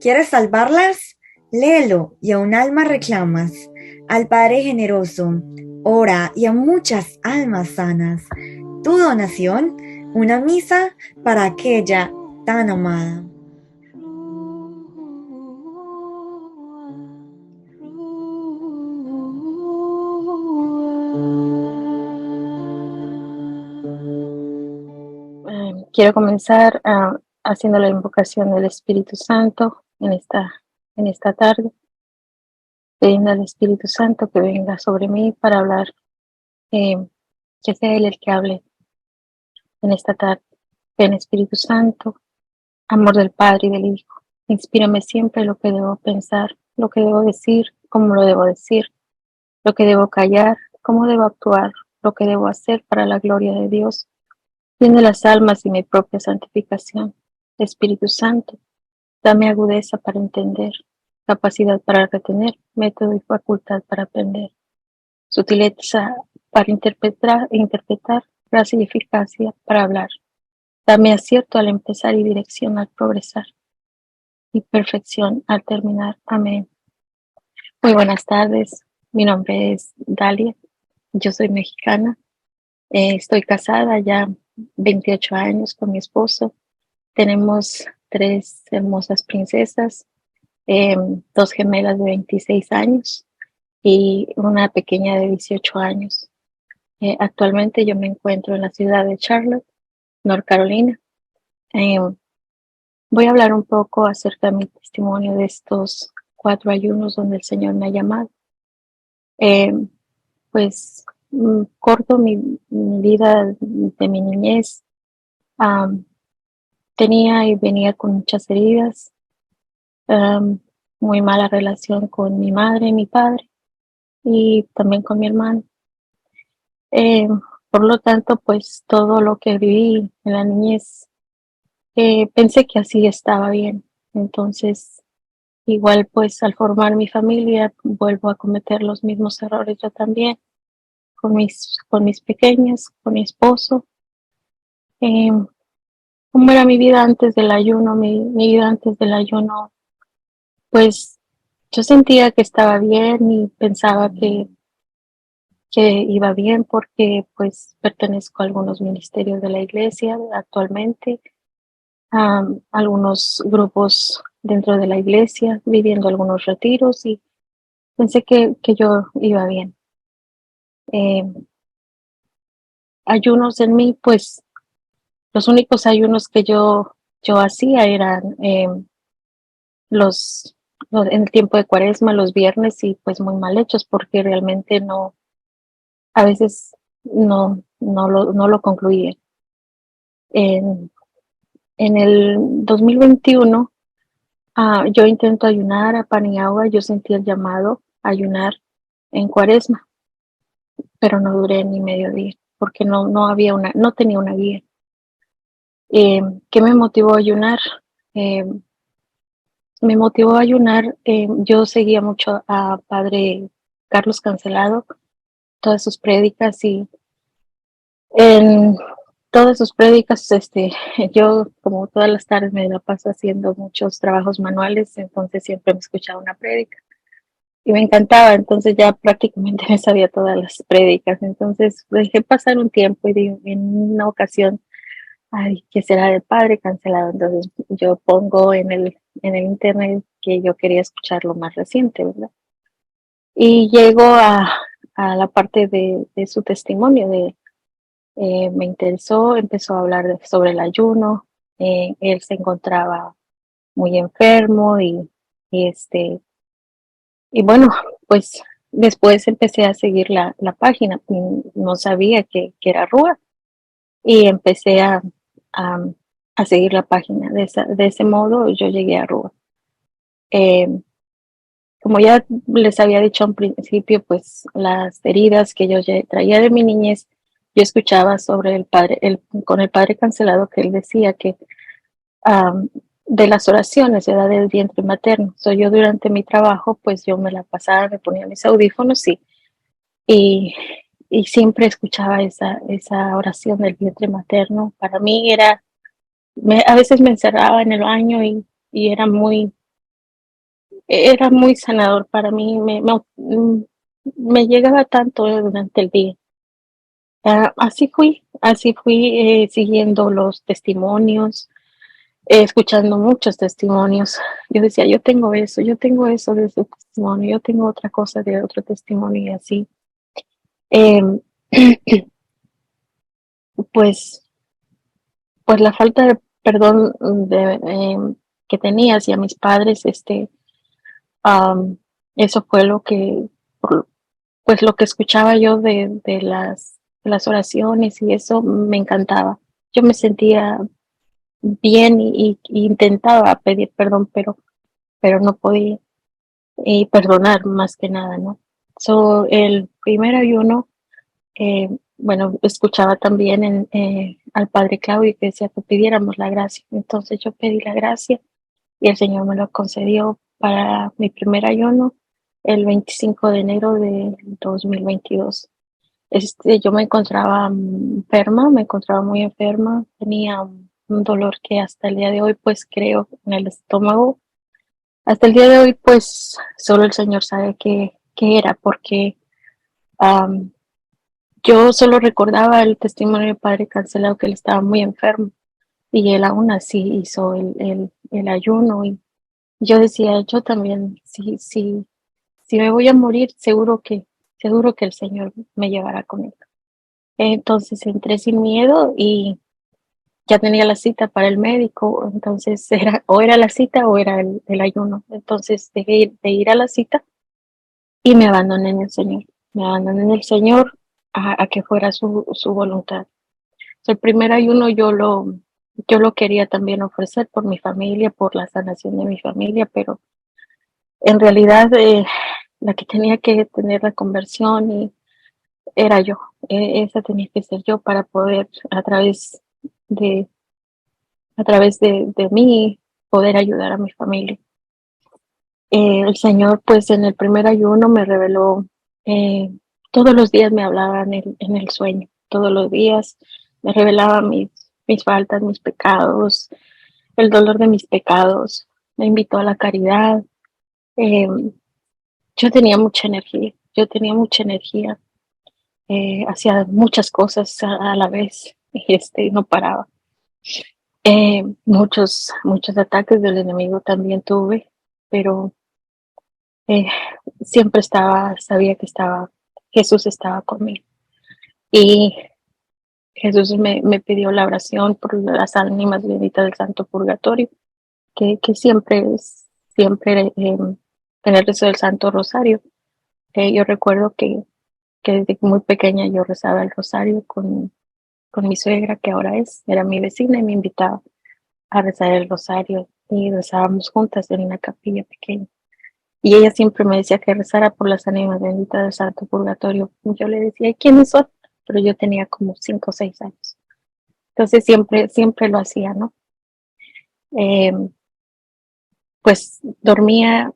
¿Quieres salvarlas? Léelo y a un alma reclamas. Al Padre generoso, ora y a muchas almas sanas. Tu donación, una misa para aquella tan amada. Quiero comenzar haciendo la invocación del Espíritu Santo en esta tarde, pidiendo al Espíritu Santo que venga sobre mí para hablar, eh, que sea Él el que hable en esta tarde. Ven Espíritu Santo, amor del Padre y del Hijo, inspírame siempre lo que debo pensar, lo que debo decir, cómo lo debo decir, lo que debo callar, cómo debo actuar, lo que debo hacer para la gloria de Dios, bien de las almas y mi propia santificación. Espíritu Santo, dame agudeza para entender, capacidad para retener, método y facultad para aprender, sutileza para interpretar, gracia y eficacia para hablar. Dame acierto al empezar y dirección al progresar, y perfección al terminar. Amén. Muy buenas tardes. Mi nombre es Dalia. Yo soy mexicana. Estoy casada ya 28 años con mi esposo. Tenemos 3 hermosas princesas, dos gemelas de 26 años y una pequeña de 18 años. Actualmente yo me encuentro en la ciudad de Charlotte, North Carolina. Eh, Voy a hablar un poco acerca de mi testimonio de estos 4 ayunos donde el Señor me ha llamado. Eh, Corto mi vida de mi niñez. Um, Tenía y venía con muchas heridas, um, muy mala relación con mi madre y mi padre y también con mi hermano. Eh, por lo tanto, pues todo lo que viví en la niñez, pensé que así estaba bien. Entonces, igual pues al formar mi familia, vuelvo a cometer los mismos errores yo también, con mis pequeñas, con mi esposo. Eh, ¿Cómo era mi vida antes del ayuno? Mi vida antes del ayuno, pues yo sentía que estaba bien y pensaba que iba bien porque pues pertenezco a algunos ministerios de la iglesia actualmente, a algunos grupos dentro de la iglesia, viviendo algunos retiros y pensé que yo iba bien. Eh, Ayunos en mí, pues los únicos ayunos que yo hacía eran los, en el tiempo de Cuaresma, los viernes y pues muy mal hechos porque realmente no, a veces no lo concluía. En, en el 2021, yo intento ayunar a pan y agua. Yo sentí el llamado a ayunar en Cuaresma, pero no duré ni medio día porque no tenía una guía. Eh, ¿Qué me motivó a ayunar? Eh, Me motivó a ayunar. Yo seguía mucho a Padre Carlos Cancelado, todas sus prédicas y en todas sus prédicas, yo como todas las tardes me la paso haciendo muchos trabajos manuales, entonces siempre me escuchaba una prédica y me encantaba, entonces ya prácticamente me sabía todas las prédicas, entonces dejé pasar un tiempo y en una ocasión, ay, ¿qué será del Padre Cancelado? Entonces yo pongo en el internet que yo quería escuchar lo más reciente, ¿verdad? Y llego a la parte de su testimonio, me interesó, empezó a hablar sobre el ayuno. Él se encontraba muy enfermo y, y bueno, pues después empecé a seguir la página. No sabía que era Rúa y empecé a, a seguir la página. De ese modo yo llegué a Rúa. Eh, Como ya les había dicho al principio, pues las heridas que yo ya traía de mi niñez, yo escuchaba sobre con el padre Cancelado que él decía que um, de las oraciones, edad del vientre materno. So, yo durante mi trabajo, pues yo me la pasaba, me ponía mis audífonos y, y siempre escuchaba esa oración del vientre materno. Para mí a veces me encerraba en el baño y era muy era muy sanador para mí, me llegaba tanto durante el día. Así fui siguiendo los testimonios, escuchando muchos testimonios. Yo decía, yo tengo eso de ese testimonio, yo tengo otra cosa de otro testimonio y así. Em, pues, pues la falta de perdón que tenía hacia mis padres, am, eso fue pues lo que escuchaba yo de las oraciones y eso me encantaba. Yo me sentía bien y intentaba pedir perdón, pero no podía. Y perdonar más que nada, ¿no? El primer ayuno, bueno, escuchaba también al Padre Claudio que decía que pidiéramos la gracia. Entonces yo pedí la gracia y el Señor me lo concedió para mi primer ayuno el 25 de enero de 2022. Yo me encontraba enferma, me encontraba muy enferma, tenía un dolor que hasta el día de hoy pues creo en el estómago. Hasta el día de hoy pues solo el Señor sabe qué era, porque am, yo solo recordaba el testimonio del Padre Cancelado que él estaba muy enfermo y él aún así hizo el ayuno y yo decía, yo también, si me voy a morir, seguro que el Señor me llevará con él. Entonces entré sin miedo y ya tenía la cita para el médico, entonces o era la cita o era el ayuno. Entonces dejé de ir a la cita y me abandoné en el Señor. Me abandoné en el Señor a que fuera su voluntad. El primer ayuno yo lo quería también ofrecer por mi familia, por la sanación de mi familia, pero en realidad la que tenía que tener la conversión era yo. Esa tenía que ser yo para poder de, a través de mí poder ayudar a mi familia. El Señor, pues en el primer ayuno me reveló, eh, todos los días me hablaba en el sueño, todos los días me revelaba mis faltas, mis pecados, el dolor de mis pecados, me invitó a la caridad. Eh, yo tenía mucha energía, hacía muchas cosas a la vez y no paraba. Muchos ataques del enemigo también tuve, pero eh, sabía que Jesús estaba conmigo. Y Jesús me pidió la oración por las ánimas benditas del Santo Purgatorio, que siempre en el rezo del Santo Rosario. Yo recuerdo que desde muy pequeña yo rezaba el rosario con mi suegra, que ahora era mi vecina, y me invitaba a rezar el rosario y rezábamos juntas en una capilla pequeña. Y ella siempre me decía que rezara por las ánimas benditas del Santo Purgatorio. Y yo le decía, ¿y quiénes son? Pero yo tenía como 5 o 6 años. Entonces siempre lo hacía, ¿no? Eh, pues dormía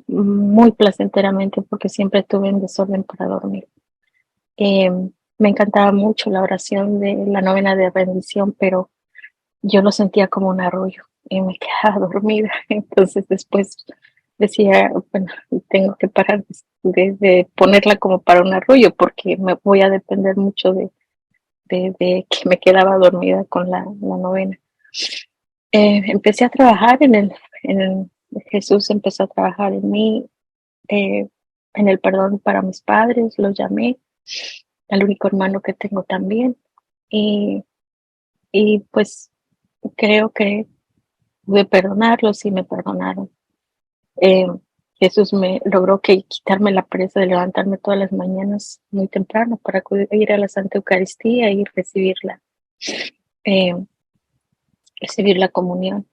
muy placenteramente porque siempre tuve un desorden para dormir. Eh, Me encantaba mucho la oración de la novena de bendición, pero yo lo sentía como un arrullo y me quedaba dormida. Entonces después decía, bueno, tengo que parar de ponerla como para un arrullo porque me voy a depender mucho de que me quedaba dormida con la novena. Empecé a trabajar Jesús empezó a trabajar en mí, eh, en el perdón para mis padres, los llamé, al único hermano que tengo también. Y, y pues creo que pude perdonarlos y me perdonaron. Eh, Jesús me logró quitarme la pereza de levantarme todas las mañanas muy temprano para ir a la Santa Eucaristía y eh, recibir la comunión.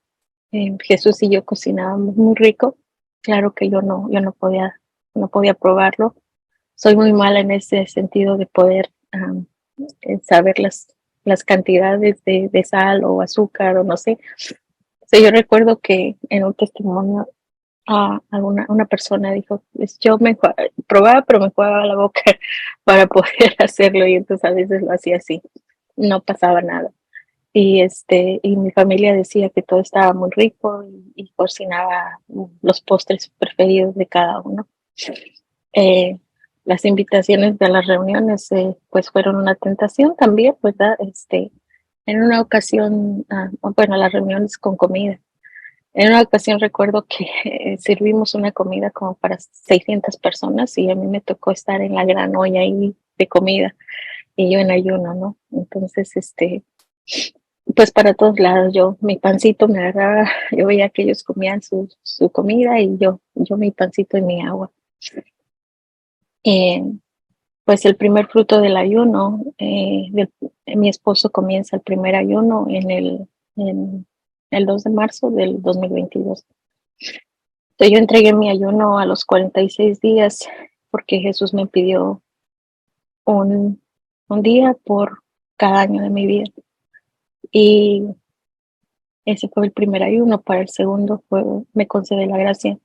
Jesús y yo cocinábamos muy rico. Claro que yo no podía probarlo. Soy muy mala en ese sentido de poder saber las cantidades de sal o azúcar o no sé. O sea, yo recuerdo que en un testimonio una persona dijo, pues yo probaba, pero me jugaba la boca para poder hacerlo y entonces a veces lo hacía así, no pasaba nada. y mi familia decía que todo estaba muy rico y cocinaba los postres preferidos de cada uno. Eh, las invitaciones de las reuniones pues fueron una tentación también, ¿verdad? En una ocasión, bueno, las reuniones con comida. En una ocasión recuerdo que servimos una comida como para 600 personas y a mí me tocó estar en la gran olla ahí de comida y yo en ayuno, ¿no? Entonces, pues para todos lados, yo mi pancito me agarraba, yo veía que ellos comían su comida y yo mi pancito y mi agua. Eh, pues el primer fruto del ayuno, mi esposo comienza el primer ayuno en el 2 de marzo del 2022. Entonces yo entregué mi ayuno a los 46 días porque Jesús me pidió un, un día por cada año de mi vida. Y ese fue el primer ayuno. Para el segundo me concede la gracia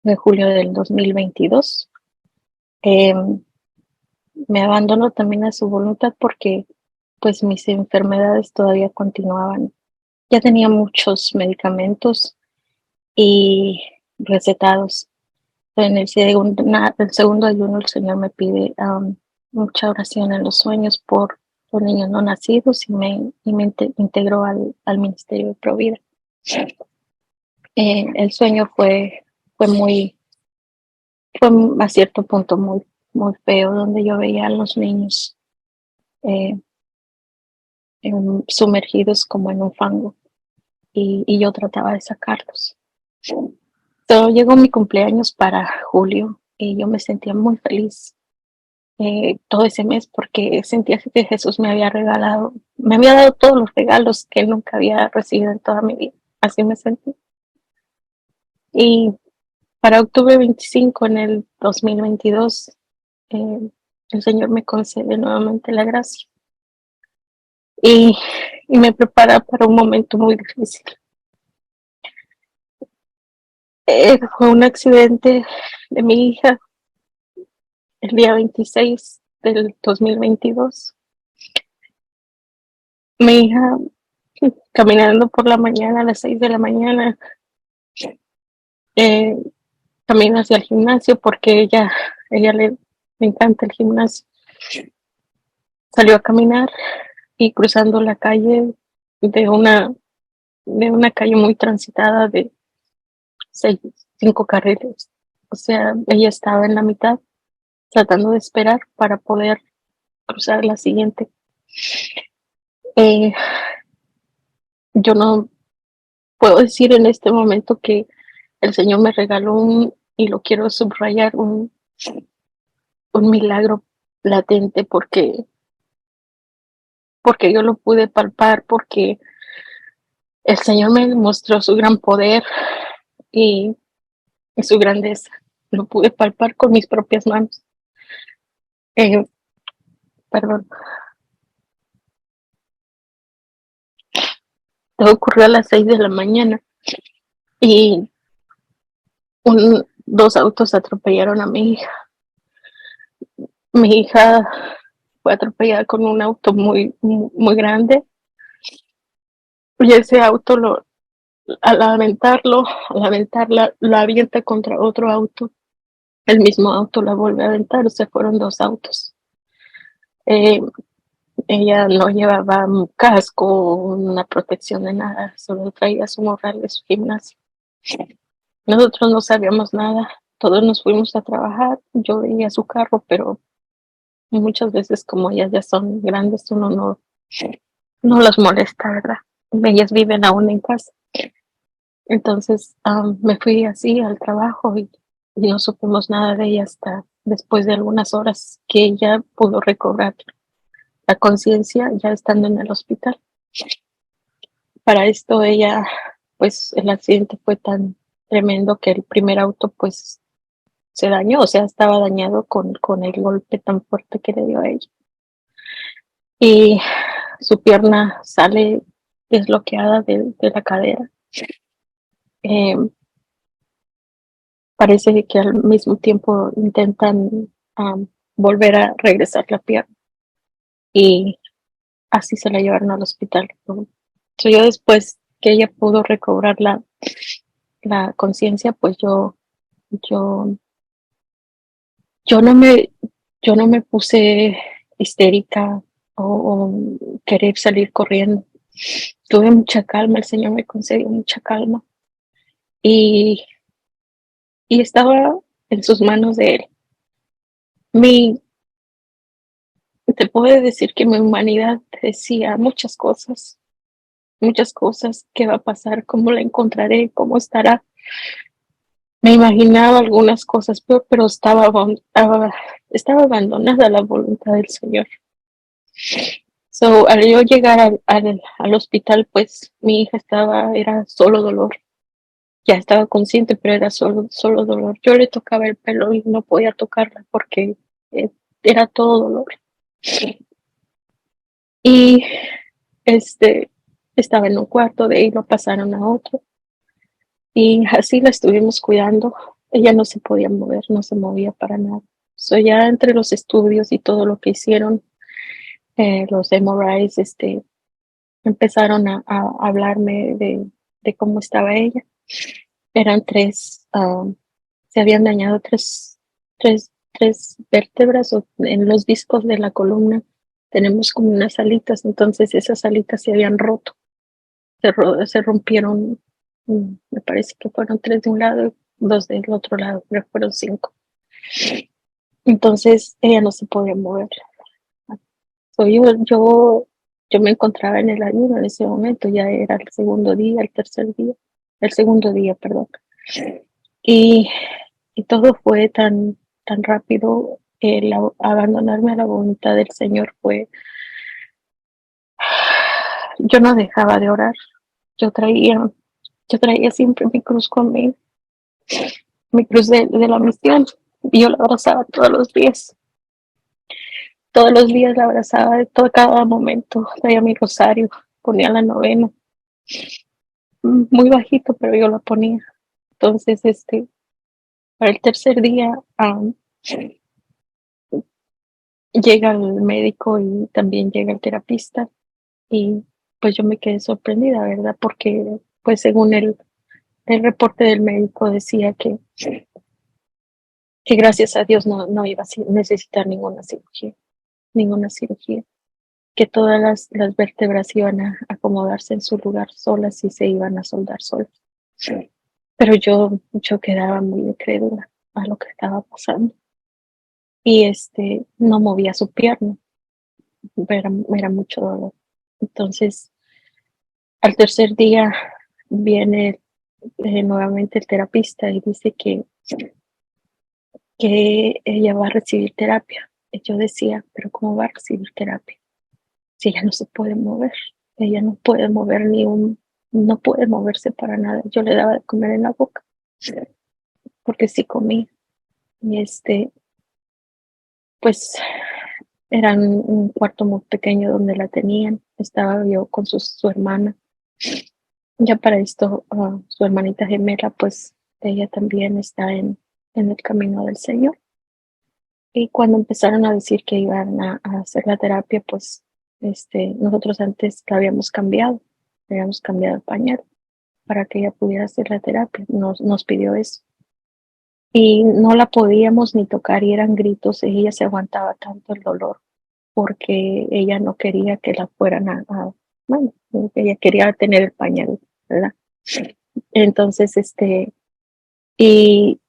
de julio del 2022. Eh, Me abandono también a su voluntad porque pues mis enfermedades todavía continuaban. Ya tenía muchos medicamentos y recetados. El segundo ayuno el Señor me pide mucha oración en los sueños por los niños no nacidos y me integró al Ministerio de Provida. El sueño fue a cierto punto muy feo, donde yo veía a los niños eh, sumergidos como en un fango y yo trataba de sacarlos. Pero llegó mi cumpleaños para julio y yo me sentía muy feliz todo ese mes porque sentía que Jesús me había dado todos los regalos que nunca había recibido en toda mi vida. Así me sentí. Y para octubre 25 en el 2022, eh, el Señor me concede nuevamente la gracia y, y me prepara para un momento muy difícil. Fue un accidente de mi hija el día 26 del 2022. Mi hija caminando por la mañana a las 6 de la mañana, eh, camina hacia el gimnasio porque ella le encanta el gimnasio. Salió a caminar y cruzando la calle de una, de una calle muy transitada de 5 carriles. O sea, ella estaba en la mitad tratando de esperar para poder cruzar la siguiente. Eh, yo no puedo decir en este momento que el Señor me regaló y lo quiero subrayar, un milagro latente porque yo lo pude palpar, porque el Señor me mostró su gran poder y, y su grandeza. Lo pude palpar con mis propias manos. Eh, Perdón. Todo ocurrió a las 6 de la mañana y dos autos atropellaron a mi hija. Mi hija fue atropellada con un auto muy grande y ese auto al aventarla, la avienta contra otro auto. El mismo auto la vuelve a aventar, o sea, fueron dos autos. Eh, Ella no llevaba un casco, una protección de nada, solo traía su morral de su gimnasio. Nosotros no sabíamos nada, todos nos fuimos a trabajar, yo veía su carro, pero muchas veces como ellas ya son grandes, uno no las molesta, ¿verdad? Ellas viven aún en casa. Entonces me fui así al trabajo y no supimos nada de ella hasta después de algunas horas que ella pudo recobrar la conciencia ya estando en el hospital. Para esto ella, pues el accidente fue tan tremendo que el primer auto pues se dañó, o sea, estaba dañado con el golpe tan fuerte que le dio a ella. Y su pierna sale desbloqueada de la cadera. Eh, Parece que al mismo tiempo intentan volver a regresar la pierna. Y así se la llevaron al hospital. ¿No? So, yo después que ella pudo recobrar la conciencia, pues yo, yo no me, yo no me puse histérica o querer salir corriendo. Tuve mucha calma, el Señor me concedió mucha calma y, y estaba en sus manos de Él. Mi, te puedo decir que mi humanidad decía muchas cosas, qué va a pasar, cómo la encontraré, cómo estará. Me imaginaba algunas cosas, pero estaba abandonada a la voluntad del Señor. So, al yo llegar al hospital, pues mi hija era solo dolor. Ya estaba consciente, pero era solo dolor. Yo le tocaba el pelo y no podía tocarla porque eh, era todo dolor. Y estaba en un cuarto, de ahí lo pasaron a otro. Y así la estuvimos cuidando. Ella no se podía mover, no se movía para nada. So, ya entre los estudios y todo lo que hicieron, los MRIs, empezaron a hablarme de cómo estaba ella. Eran se habían dañado tres vértebras en los discos de la columna. Tenemos como unas alitas, entonces esas alitas se habían roto, se rompieron, me parece que fueron tres de un lado y dos del otro lado, pero fueron cinco. Entonces ella no se podía mover. So, yo me encontraba en el ayuno en ese momento, ya era el segundo día, el tercer día, el segundo día, perdón. Y, y todo fue tan rápido, el abandonarme a la voluntad del Señor yo no dejaba de orar, yo traía, yo traía siempre mi cruz conmigo, mi cruz de la misión, y yo la abrazaba todos los días la abrazaba de todo, cada momento, traía mi rosario, ponía la novena, muy bajito, pero yo la ponía. Entonces, para el tercer día, llega el médico y también llega el terapista y pues yo me quedé sorprendida, ¿verdad? Porque pues según el reporte del médico decía que gracias a Dios no iba a necesitar ninguna cirugía, que todas las vértebras iban a acomodarse en su lugar solas y se iban a soldar solas. Pero yo quedaba muy incrédula a lo que estaba pasando y no movía su pierna, era mucho dolor. Entonces, al tercer día viene nuevamente el terapista y dice que ella va a recibir terapia. Y yo decía, pero ¿cómo va a recibir terapia? Si ella no se puede mover, ella no puede mover no puede moverse para nada. Yo le daba de comer en la boca, porque sí comía. Y pues era un cuarto muy pequeño donde la tenían. Estaba yo con su hermana. Ya para esto, su hermanita gemela, pues ella también está en el camino del Señor. Y cuando empezaron a decir que iban a hacer la terapia, pues nosotros antes la habíamos cambiado el pañal para que ella pudiera hacer la terapia. Nos pidió eso. Y no la podíamos ni tocar y eran gritos. Y ella se aguantaba tanto el dolor porque ella no quería que la fueran bueno, ella quería tener el pañal, ¿verdad? Entonces, y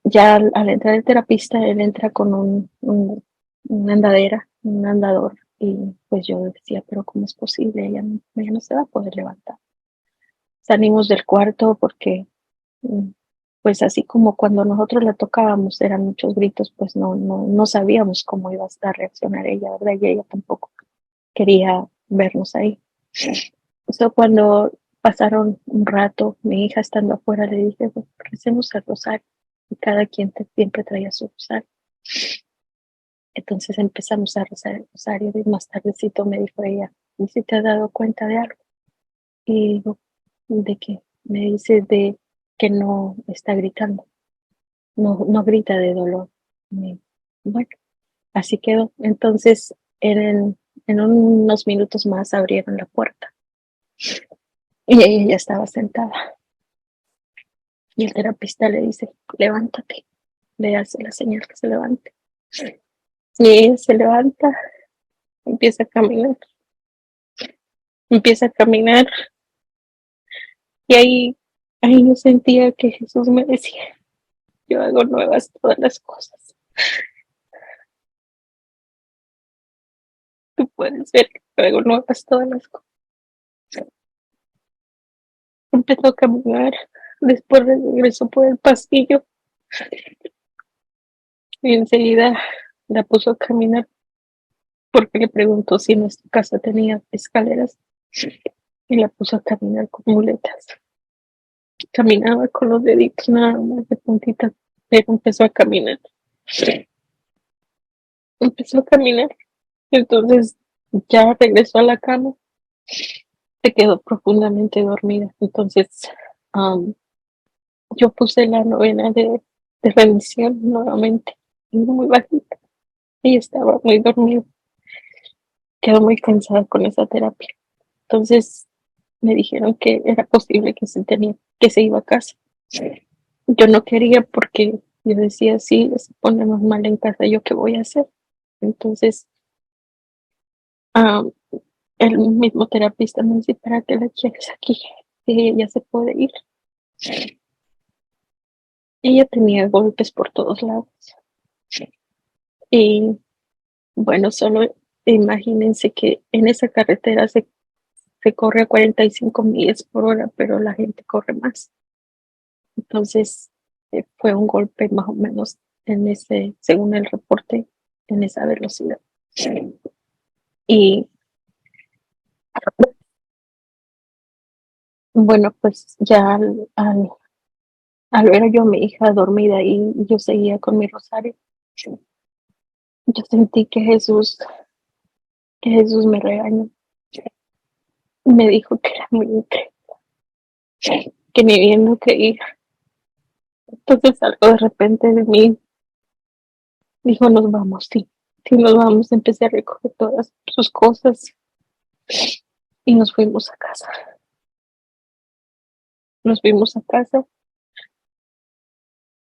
ya al entrar el terapista, él entra con una andadera, un andador, y pues yo decía, pero ¿cómo es posible? Ella no se va a poder levantar. Salimos del cuarto porque, mm, pues así como cuando nosotros la tocábamos, eran muchos gritos, pues no sabíamos cómo iba a reaccionar ella, ¿verdad? Y ella tampoco quería vernos ahí. Eso cuando pasaron un rato, mi hija estando afuera, le dije, pues, recemos el rosario. Y cada quien siempre traía su rosario. Entonces empezamos a rezar el rosario y más tardecito me dijo ella, ¿y si te has dado cuenta de algo? Y digo, ¿de qué? Me dice de que no está gritando, no grita de dolor. Bueno, así quedó. Entonces, En unos minutos más abrieron la puerta y ella ya estaba sentada. Y el terapista le dice, levántate, le hace la señal que se levante. Y ella se levanta, empieza a caminar, empieza a caminar. Y ahí yo sentía que Jesús me decía, yo hago nuevas todas las cosas. Tú puedes ver que yo hago nuevas todas las cosas. Empezó a caminar, después regresó por el pasillo y enseguida la puso a caminar porque le preguntó si nuestra casa tenía escaleras y la puso a caminar con muletas. Caminaba con los deditos nada más de puntita, pero empezó a caminar. Empezó a caminar, entonces ya regresó a la cama, se quedó profundamente dormida. Entonces um, yo puse la novena de rendición nuevamente, muy bajita. Ella estaba muy dormida, quedó muy cansada con esa terapia. Entonces me dijeron que era posible que se iba a casa. Yo no quería porque yo decía, si se pone más mal en casa, ¿yo qué voy a hacer? Entonces, um, el mismo terapista me dice, ¿para qué la quieres aquí? Que ella se puede ir. Ella tenía golpes por todos lados. Y bueno, solo imagínense que en esa carretera se corre a 45 millas por hora, pero la gente corre más. Entonces, fue un golpe más o menos según el reporte, en esa velocidad. Y bueno, pues ya al ver yo a mi hija dormida y yo seguía con mi rosario, yo sentí que Jesús me regañó. Me dijo que era muy increíble, que ni viendo que ir. Entonces algo de repente de mí dijo, nos vamos, sí, sí nos vamos. Empecé a recoger todas sus cosas y nos fuimos a casa. Nos fuimos a casa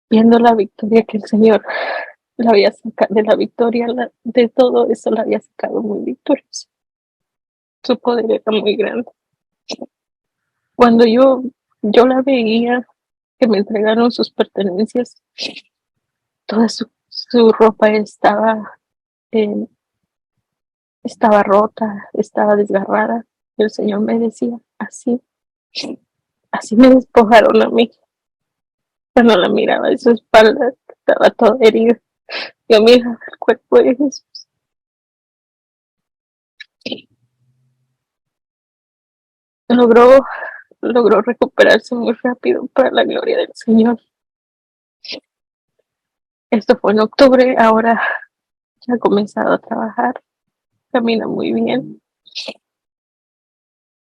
viendo la victoria que el Señor la había sacado, de la victoria, de todo eso la había sacado muy victoriosa. Su poder era muy grande. Cuando yo la veía, que me entregaron sus pertenencias, toda su ropa eh, estaba rota, estaba desgarrada. Y el Señor me decía, así me despojaron a mí. Cuando la miraba de su espalda, estaba toda herida. Yo miraba el cuerpo de Jesús. Logró, logró recuperarse muy rápido para la gloria del Señor. Esto fue en octubre, ahora ya ha comenzado a trabajar, camina muy bien,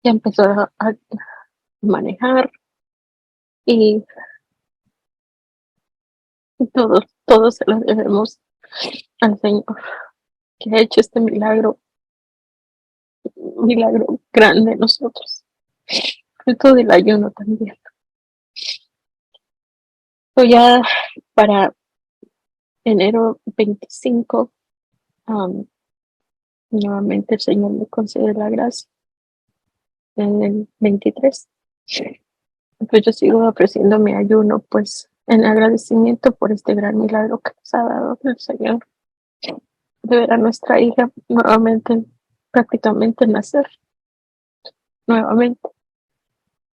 ya empezó a manejar y todos se lo debemos al Señor, que ha hecho este milagro grande en nosotros, fruto del ayuno también. So ya para enero 25, nuevamente el Señor me concede la gracia en el 23. Pues yo sigo ofreciendo mi ayuno, pues en agradecimiento por este gran milagro que nos ha dado el Señor, de ver a nuestra hija nuevamente, prácticamente nacer nuevamente.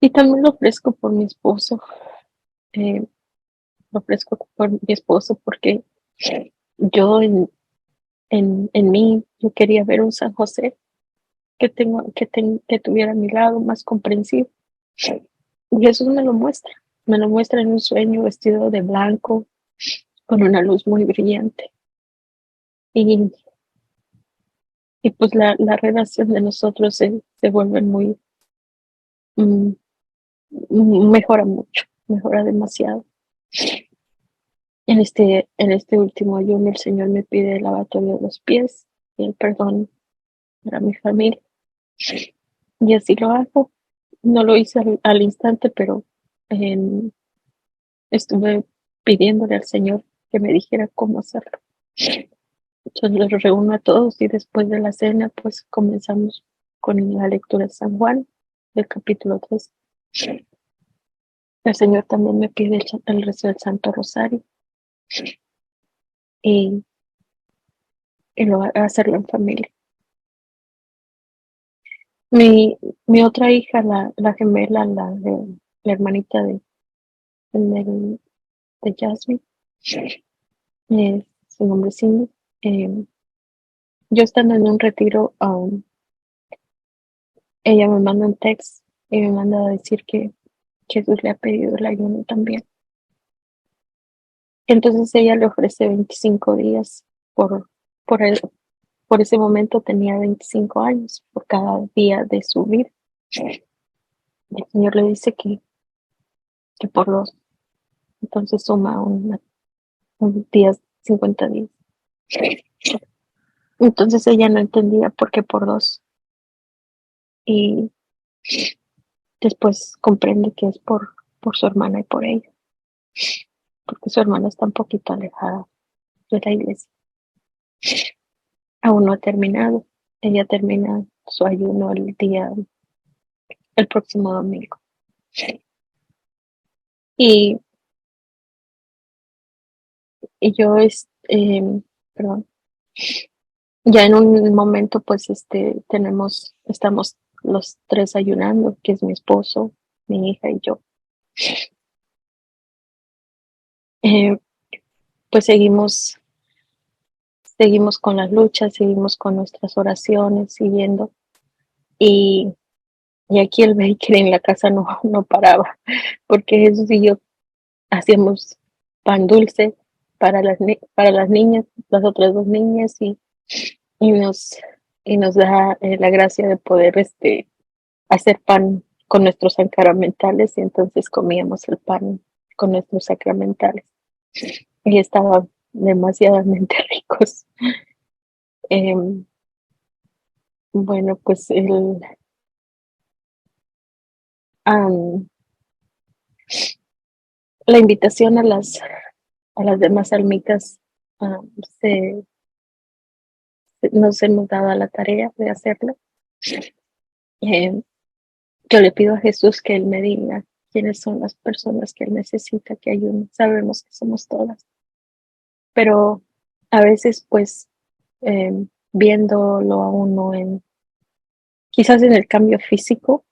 Y también lo ofrezco por mi esposo, eh, lo ofrezco por mi esposo porque yo en mí, yo quería ver un San José que tuviera a mi lado, más comprensivo. Y Jesús me lo muestra en un sueño vestido de blanco, con una luz muy brillante. Y, y pues la relación de nosotros se vuelve mm, mejora mucho, mejora demasiado. En este último ayuno el Señor me pide el lavatorio de los pies y el perdón para mi familia. Y así lo hago. No lo hice al instante, pero em, estuve pidiéndole al Señor que me dijera cómo hacerlo. Entonces los reúno a todos y después de la cena, pues comenzamos con la lectura de San Juan, del capítulo 3. El Señor también me pide el rezo del Santo Rosario y, hacerlo en familia. Mi, mi otra hija, la gemela, la hermanita de, de Jasmine, su nombre es Cindy. Yo estando en un retiro, ella me manda un text y me manda a decir que Jesús le ha pedido el ayuno también. Entonces ella le ofrece 25 días por, por, el, por ese momento tenía 25 años, por cada día de su vida. El Señor le dice que por dos, entonces suma un día, 50 días. Entonces ella no entendía por qué por dos. Y después comprende que es por su hermana y por ella, porque su hermana está un poquito alejada de la iglesia. Aún no ha terminado. Ella termina su ayuno el próximo domingo. Y, y yo, perdón, ya en un momento, pues, estamos los tres ayunando, que es mi esposo, mi hija y yo. Eh, pues seguimos con las luchas, seguimos con nuestras oraciones, siguiendo. Y, y aquí el baker en la casa no paraba, porque Jesús y yo hacíamos pan dulce para las niñas, las otras dos niñas, y nos, y nos da la gracia de poder hacer pan con nuestros sacramentales, y entonces comíamos el pan con nuestros sacramentales y estaban demasiadamente ricos. Em, bueno, pues am, la invitación a las demás almitas, am, se, nos hemos dado la tarea de hacerlo. Em, yo le pido a Jesús que Él me diga quiénes son las personas que Él necesita que ayunen. Sabemos que somos todas, pero a veces pues viéndolo a uno quizás en el cambio físico,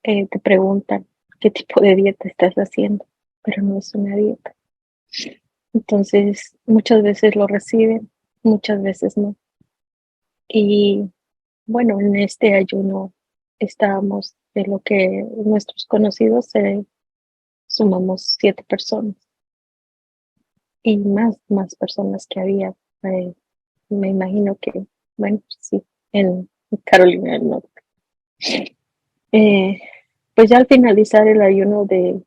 te preguntan qué tipo de dieta estás haciendo, pero no es una dieta. Entonces, muchas veces lo reciben, muchas veces no. Y bueno, en este ayuno estábamos de lo que nuestros conocidos sumamos 7 personas y más personas que había. eh, Me imagino que, bueno, sí, en Carolina del Norte. Eh, pues ya al finalizar el ayuno eh,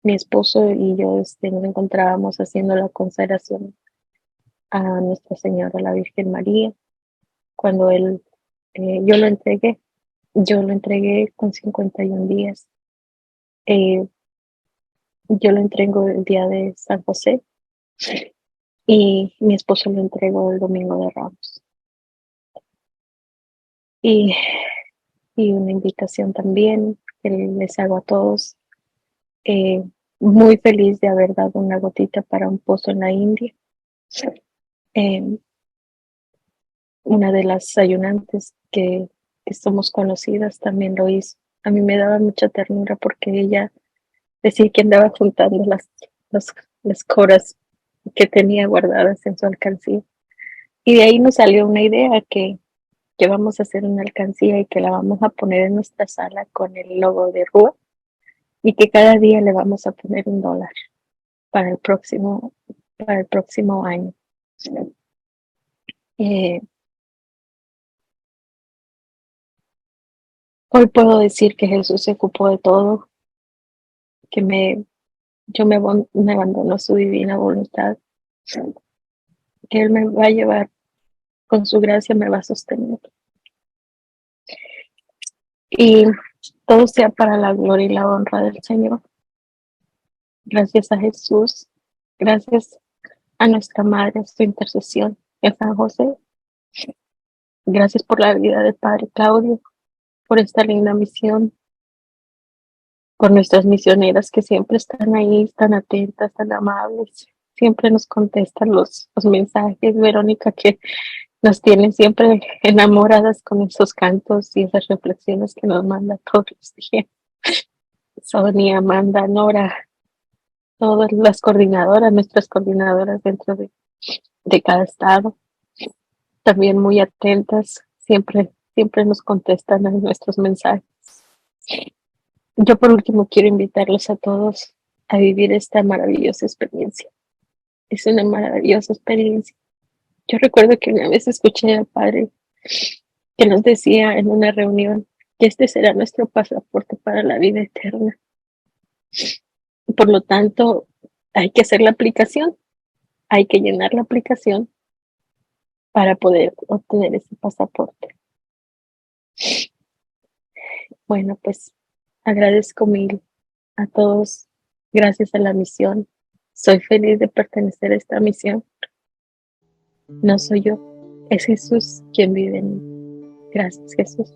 mi esposo y yo nos encontrábamos haciendo la consagración a Nuestra Señora, la Virgen María, cuando yo lo entregué con 51 días. Eh, yo lo entrego el día de San José y mi esposo lo entregó el domingo de Ramos. Y, y una invitación también que les hago a todos. eh, Muy feliz de haber dado una gotita para un pozo en la India. Eh, una de las ayunantes que somos conocidas también lo hizo. A mí me daba mucha ternura porque ella decía que andaba juntando las, las coras que tenía guardadas en su alcancía. Y de ahí nos salió una idea que vamos a hacer una alcancía y que la vamos a poner en nuestra sala con el logo de Rúa y que cada día le vamos a poner $1 para para el próximo año. Eh, Hoy puedo decir que Jesús se ocupó de todo, que me abandono a su divina voluntad, que Él me va a llevar con su gracia me va a sostener. Y todo sea para la gloria y la honra del Señor. Gracias a Jesús, gracias a nuestra Madre, a su intercesión, a San José. Gracias por la vida del Padre Claudio, por esta linda misión, por nuestras misioneras que siempre están ahí, están atentas, tan amables, siempre nos contestan los mensajes, Verónica, que nos tienen siempre enamoradas con esos cantos y esas reflexiones que nos manda todos los días. Sonia, Amanda, Nora, todas las coordinadoras, nuestras coordinadoras dentro de cada estado, también muy atentas, siempre nos contestan a nuestros mensajes. Yo por último quiero invitarlos a todos a vivir esta maravillosa experiencia. Es una maravillosa experiencia. Yo recuerdo que una vez escuché al Padre que nos decía en una reunión que este será nuestro pasaporte para la vida eterna. Por lo tanto, hay que hacer la aplicación, hay que llenar la aplicación para poder obtener ese pasaporte. Bueno, pues agradezco mil a todos. Gracias a la misión. Soy feliz de pertenecer a esta misión. No soy yo, es Jesús quien vive en mí. Gracias, Jesús.